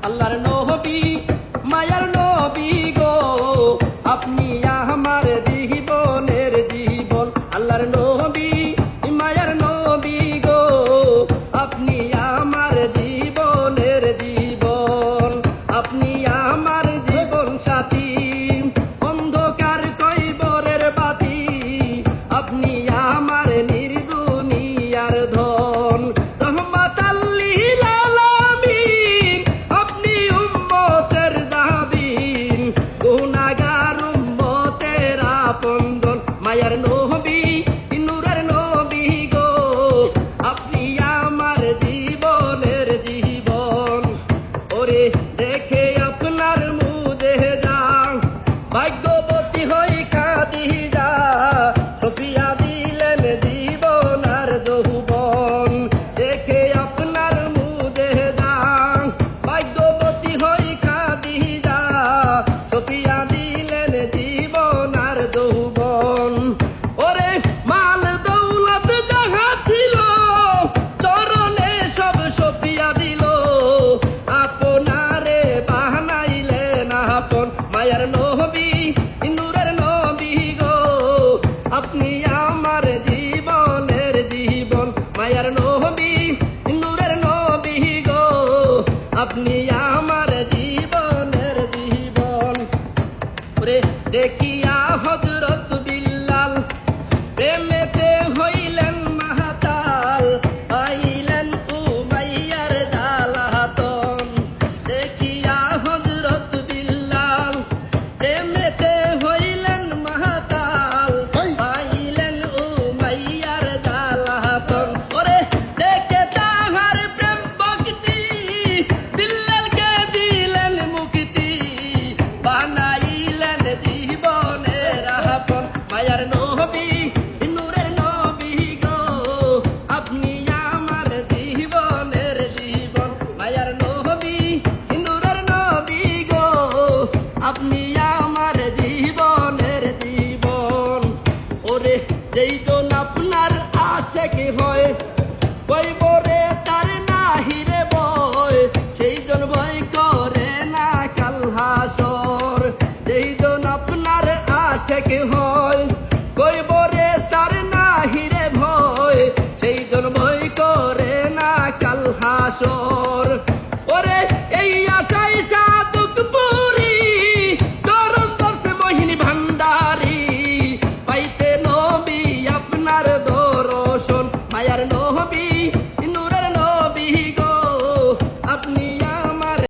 আল্লাহর নবী মায়ার নবী গো, আপনি আমার জীবনের জীবন। আল্লাহর নবী মায়ার নবী গো, আপনি আমার জীবনের জীবন। আপনি আমার জীবন সাথী, অন্ধকার কয়বরের বাতি, আপনি আমার নির্দুনিয়ার ধন। রহমাতাল লিল আলামিন, আপনি উম্মতের দাবিন, গুনাহগার উম্মতের আপনজন। মায়ার নবী নূরের নবী গো, আপনি আমার জীবনের জীবন। ওরে দেখে আপনার মুদে যান, ভাগ্যবতী হই খাদিজা, সফিয়া দিলেন জীবন আর যৌবন। দেখে আপনার মুদে যান, ভাগ্যবতী হই খাদিজা, সফিয়া দিলেন জীবন আর যৌবন। ওরে মাল দৌলত যাহা ছিল, চরণে সব সফিয়া দিল, আপনারে বানাইলেন আপন। মায়ার নবী নূরের নবী গো, আপনি আমার জীবনের জীবন। মায়ার নবী নূরের নবী গো, আপনি আমার জীবনের জীবন। ওরে দেখিয়া হযরত বিল্লাল, প্রেমেতে হইলেন মাতাল, পাইলেন উমাইয়ার জ্বালাতন। দেখিয়া হযরত বিল্লাল, প্রেমেতে হইলেন মাতাল, পাইলেন উমাইয়ার জ্বালাতন। ওরে দেখে তাহার প্রেম ভক্তি, বিল্লালকে দিলেন মুক্তি, বানাইলেন জীবনের আপন। মায়ার নবী নূরের নবী গো, আপনি আমার জীবনের জীবন। মায়ার নবী নূরের নবী গো, আপনি আমার জীবনের জীবন। ওরে যেইজন আপনার আশেক হয়, কইবরে তার নাহিরে বয়, সেইজন ভয়